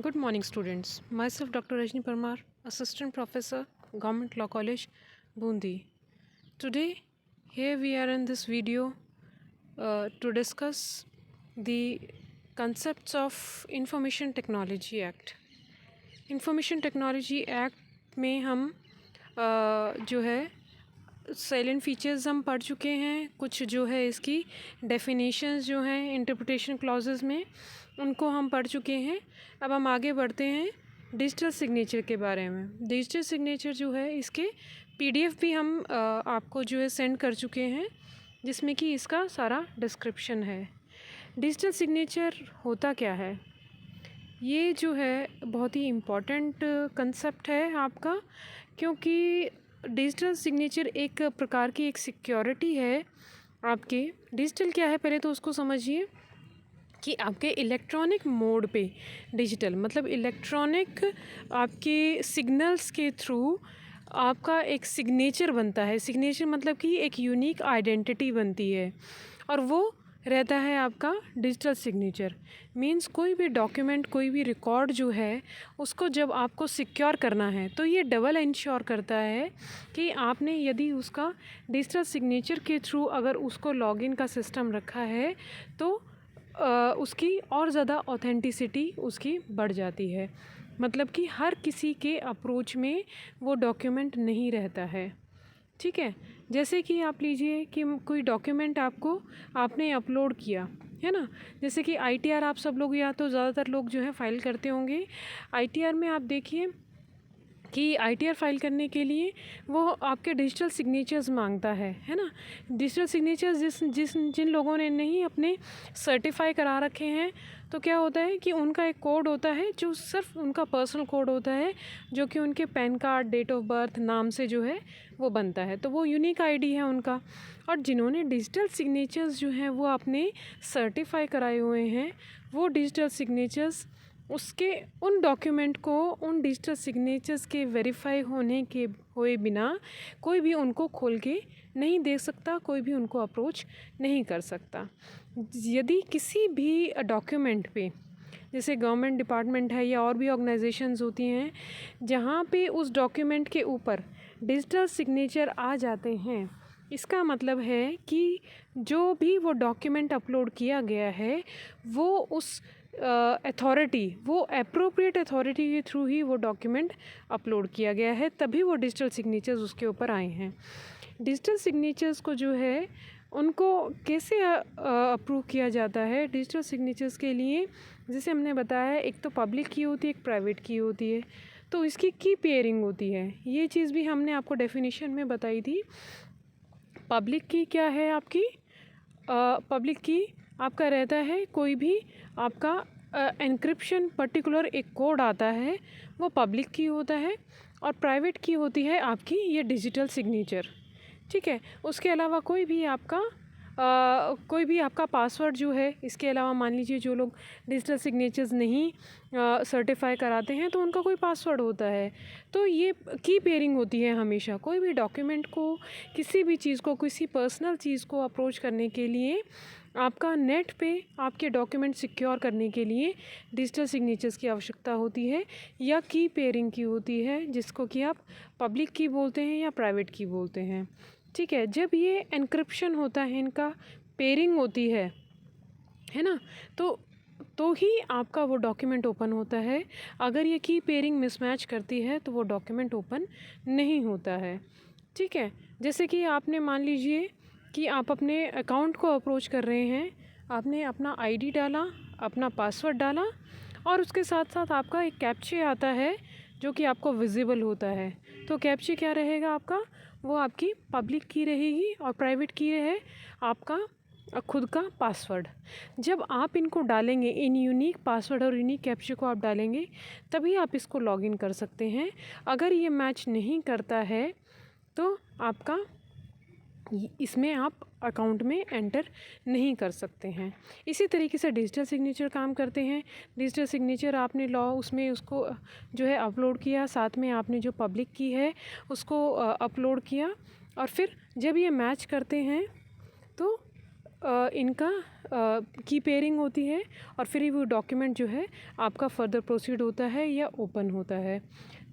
Good morning, students. Myself, Dr. Rajni Parmar, Assistant Professor, Government Law College, Bundi. Today, here we are in this video to discuss the concepts of Information Technology Act. Information Technology Act में हम जो है salient features हम पढ़ चुके हैं, कुछ जो है इसकी डेफिनेशंस जो हैं इंटरप्रिटेशन क्लॉजेस में उनको हम पढ़ चुके हैं। अब हम आगे बढ़ते हैं डिजिटल सिग्नेचर के बारे में। डिजिटल सिग्नेचर जो है इसके पीडीएफ भी हम आपको जो है सेंड कर चुके हैं, जिसमें कि इसका सारा डिस्क्रिप्शन है। डिजिटल सिग्नेचर होता क्या है, ये जो है बहुत ही इम्पॉर्टेंट कंसेप्ट है आपका, क्योंकि डिजिटल सिग्नेचर एक प्रकार की एक सिक्योरिटी है आपके। डिजिटल क्या है पहले तो उसको समझिए कि आपके इलेक्ट्रॉनिक मोड पे डिजिटल मतलब इलेक्ट्रॉनिक आपके सिग्नल्स के थ्रू आपका एक सिग्नेचर बनता है। सिग्नेचर मतलब कि एक यूनिक आइडेंटिटी बनती है और वो रहता है आपका डिजिटल सिग्नेचर। मींस कोई भी डॉक्यूमेंट, कोई भी रिकॉर्ड जो है उसको जब आपको सिक्योर करना है तो ये डबल इंश्योर करता है कि आपने यदि उसका डिजिटल सिग्नेचर के थ्रू अगर उसको लॉगिन का सिस्टम रखा है तो उसकी और ज़्यादा ऑथेंटिसिटी उसकी बढ़ जाती है। मतलब कि हर किसी के अप्रोच में वो डॉक्यूमेंट नहीं रहता है। ठीक है, जैसे कि आप लीजिए कि कोई डॉक्यूमेंट आपने अपलोड किया है ना, जैसे कि आईटीआर आप सब लोग या तो ज़्यादातर लोग जो है फाइल करते होंगे। आईटीआर में आप देखिए कि आईटीआर फाइल करने के लिए वो आपके डिजिटल सिग्नेचर्स मांगता है ना। डिजिटल सिग्नेचर्स जिन लोगों ने नहीं अपने सर्टिफाई करा रखे हैं तो क्या होता है कि उनका एक कोड होता है जो सिर्फ उनका पर्सनल कोड होता है, जो कि उनके PAN card, date of birth, नाम से जो है वो बनता है, तो वो यूनिक आईडी है उनका। और जिन्होंने डिजिटल सिग्नेचर्स जो हैं वो अपने सर्टिफाई कराए हुए हैं, वो डिजिटल सिग्नेचर्स उसके उन डॉक्यूमेंट को उन डिजिटल सिग्नेचर्स के वेरीफाई होने के हुए बिना कोई भी उनको खोल के नहीं देख सकता, कोई भी उनको अप्रोच नहीं कर सकता। यदि किसी भी डॉक्यूमेंट पे, जैसे गवर्नमेंट डिपार्टमेंट है या और भी ऑर्गेनाइजेशंस होती हैं, जहाँ पे उस डॉक्यूमेंट के ऊपर डिजिटल सिग्नेचर आ जाते हैं, इसका मतलब है कि जो भी वो डॉक्यूमेंट अपलोड किया गया है वो उस अथॉरिटी, वो अप्रोप्रिएट अथॉरिटी के थ्रू ही वो डॉक्यूमेंट अपलोड किया गया है, तभी वो डिजिटल सिग्नेचर्स उसके ऊपर आए हैं। डिजिटल सिग्नेचर्स को जो है उनको कैसे अप्रूव किया जाता है डिजिटल सिग्नेचर्स के लिए, जैसे हमने बताया एक तो पब्लिक की होती है, एक प्राइवेट की होती है, तो इसकी की पेयरिंग होती है। ये चीज़ भी हमने आपको डेफिनेशन में बताई थी। पब्लिक की क्या है आपकी, पब्लिक की आपका रहता है कोई भी आपका एन्क्रिप्शन पर्टिकुलर एक कोड आता है, वो पब्लिक की होता है। और प्राइवेट की होती है आपकी ये डिजिटल सिग्नेचर। ठीक है, उसके अलावा कोई भी आपका पासवर्ड जो है, इसके अलावा मान लीजिए जो लोग डिजिटल सिग्नेचर्स नहीं सर्टिफाई कराते हैं तो उनका कोई पासवर्ड होता है। तो ये की पेयरिंग होती है हमेशा। कोई भी डॉक्यूमेंट को, किसी भी चीज़ को, किसी पर्सनल चीज़ को अप्रोच करने के लिए आपका नेट पे आपके डॉक्यूमेंट सिक्योर करने के लिए डिजिटल सिग्नेचर्स की आवश्यकता होती है या की पेयरिंग की होती है, जिसको कि आप पब्लिक की बोलते हैं या प्राइवेट की बोलते हैं। ठीक है, जब ये एन्क्रिप्शन होता है, इनका पेयरिंग होती है ना, तो ही आपका वो डॉक्यूमेंट ओपन होता है। अगर ये की पेयरिंग मिसमैच करती है तो वो डॉक्यूमेंट ओपन नहीं होता है। ठीक है, जैसे कि आपने मान लीजिए कि आप अपने अकाउंट को अप्रोच कर रहे हैं, आपने अपना आईडी डाला, अपना पासवर्ड डाला और उसके साथ साथ आपका एक कैप्चे आता है जो कि आपको विजिबल होता है। तो कैप्चे क्या रहेगा आपका, वो आपकी पब्लिक की रहेगी और प्राइवेट की है आपका खुद का पासवर्ड। जब आप इनको डालेंगे, इन यूनिक पासवर्ड और यूनिक कैप्चे को आप डालेंगे, तभी आप इसको लॉगिन कर सकते हैं। अगर ये मैच नहीं करता है तो आपका इसमें आप अकाउंट में एंटर नहीं कर सकते हैं। इसी तरीके से डिजिटल सिग्नेचर काम करते हैं। डिजिटल सिग्नेचर आपने उसमें उसको जो है अपलोड किया, साथ में आपने जो पब्लिक की है उसको अपलोड किया, और फिर जब ये मैच करते हैं तो इनका की पेयरिंग होती है और फिर वो डॉक्यूमेंट जो है आपका फर्दर प्रोसीड होता है या ओपन होता है।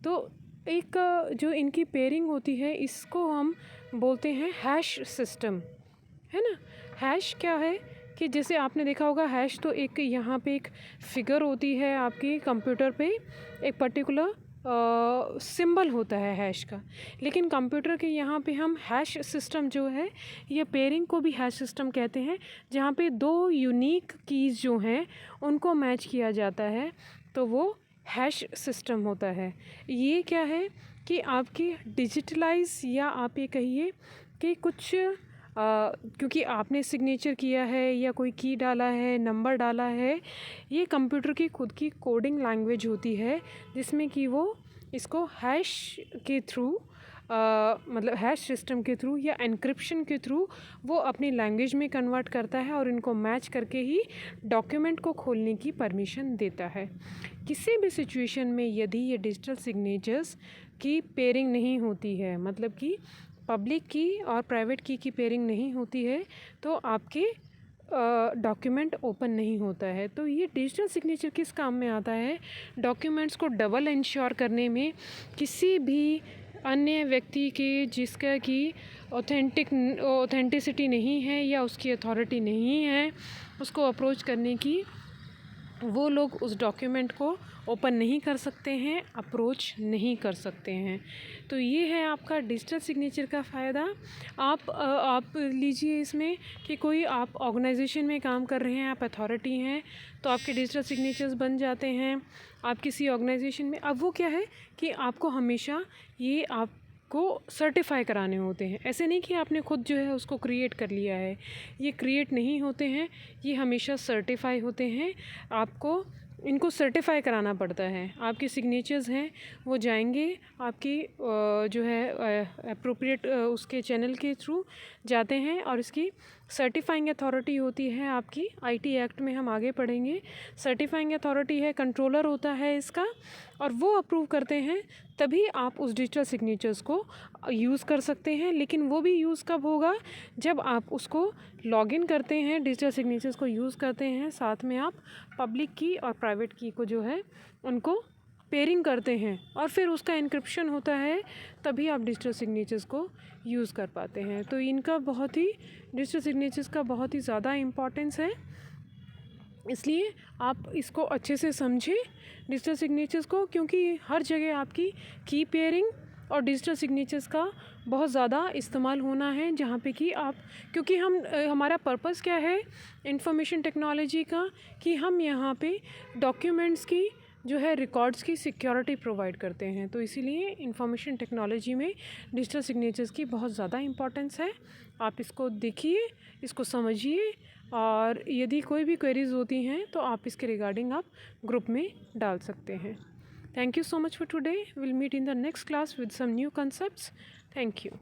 तो एक जो इनकी पेयरिंग होती है इसको हम बोलते हैं हैश सिस्टम, है ना। हैश क्या है कि जैसे आपने देखा होगा, हैश तो एक यहाँ पे एक फिगर होती है आपकी कंप्यूटर पे, एक पर्टिकुलर सिंबल होता है हैश का। लेकिन कंप्यूटर के यहाँ पे हम हैश सिस्टम जो है, ये पेयरिंग को भी हैश सिस्टम कहते हैं, जहाँ पे दो यूनिक कीज़ जो हैं उनको मैच किया जाता है, तो वो हैश सिस्टम होता है। ये क्या है कि आपकी डिजिटलाइज, या आप ये कहिए कि कुछ क्योंकि आपने सिग्नेचर किया है या कोई की डाला है, नंबर डाला है, ये कंप्यूटर की खुद की कोडिंग लैंग्वेज होती है, जिसमें कि वो इसको हैश के थ्रू मतलब हैश सिस्टम के थ्रू या एन्क्रिप्शन के थ्रू वो अपनी लैंग्वेज में कन्वर्ट करता है और इनको मैच करके ही डॉक्यूमेंट को खोलने की परमिशन देता है। किसी भी सिचुएशन में यदि ये डिजिटल सिग्नेचर्स की पेयरिंग नहीं होती है, मतलब कि पब्लिक की और प्राइवेट की पेयरिंग नहीं होती है, तो आपके डॉक्यूमेंट ओपन नहीं होता है। तो ये डिजिटल सिग्नेचर किस काम में आता है? डॉक्यूमेंट्स को डबल इंश्योर करने में, किसी भी अन्य व्यक्ति के जिसका कि ऑथेंटिसिटी नहीं है या उसकी अथॉरिटी नहीं है, उसको अप्रोच करने की, वो लोग उस डॉक्यूमेंट को ओपन नहीं कर सकते हैं, अप्रोच नहीं कर सकते हैं। तो ये है आपका डिजिटल सिग्नेचर का फ़ायदा। आप लीजिए इसमें कि कोई आप ऑर्गेनाइजेशन में काम कर रहे हैं, आप अथॉरिटी हैं, तो आपके डिजिटल सिग्नेचर्स बन जाते हैं। आप किसी ऑर्गेनाइजेशन में, अब वो क्या है कि आपको हमेशा ये आपको सर्टिफाई कराने होते हैं। ऐसे नहीं कि आपने खुद जो है उसको क्रिएट कर लिया है, ये क्रिएट नहीं होते हैं, ये हमेशा सर्टिफाई होते हैं। आपको इनको सर्टिफाई कराना पड़ता है। आपके सिग्नेचर्स हैं वो जाएंगे आपकी जो है एप्रोप्रिएट उसके चैनल के थ्रू जाते हैं, और इसकी सर्टिफाइंग अथॉरिटी होती है आपकी, आईटी एक्ट में हम आगे पढ़ेंगे। सर्टिफाइंग अथॉरिटी है, कंट्रोलर होता है इसका, और वो अप्रूव करते हैं, तभी आप उस डिजिटल सिग्नेचर्स को यूज़ कर सकते हैं। लेकिन वो भी यूज़ कब होगा? जब आप उसको लॉगिन करते हैं, डिजिटल सिग्नेचर्स को यूज़ करते हैं, साथ में आप पब्लिक की और प्राइवेट की को जो है उनको पेयरिंग करते हैं, और फिर उसका इनक्रिप्शन होता है, तभी आप डिजिटल सिग्नेचर्स को यूज़ कर पाते हैं। तो इनका बहुत ही, डिजिटल सिग्नेचर्स का बहुत ही ज़्यादा इम्पोर्टेंस है, इसलिए आप इसको अच्छे से समझें डिजिटल सिग्नेचर्स को, क्योंकि हर जगह आपकी की पेयरिंग और डिजिटल सिग्नेचर्स का बहुत ज़्यादा इस्तेमाल होना है, जहाँ पे कि आप, क्योंकि हमारा पर्पस क्या है इंफॉर्मेशन टेक्नोलॉजी का, कि हम यहाँ पे डॉक्यूमेंट्स की जो है रिकॉर्ड्स की सिक्योरिटी प्रोवाइड करते हैं। तो इसीलिए इंफॉर्मेशन टेक्नोलॉजी में डिजिटल सिग्नेचर्स की बहुत ज़्यादा इम्पोर्टेंस है। आप इसको देखिए, इसको समझिए, और यदि कोई भी क्वेरीज होती हैं तो आप इसके रिगार्डिंग आप ग्रुप में डाल सकते हैं। Thank you so much for today. We'll meet in the next class with some new concepts. Thank you.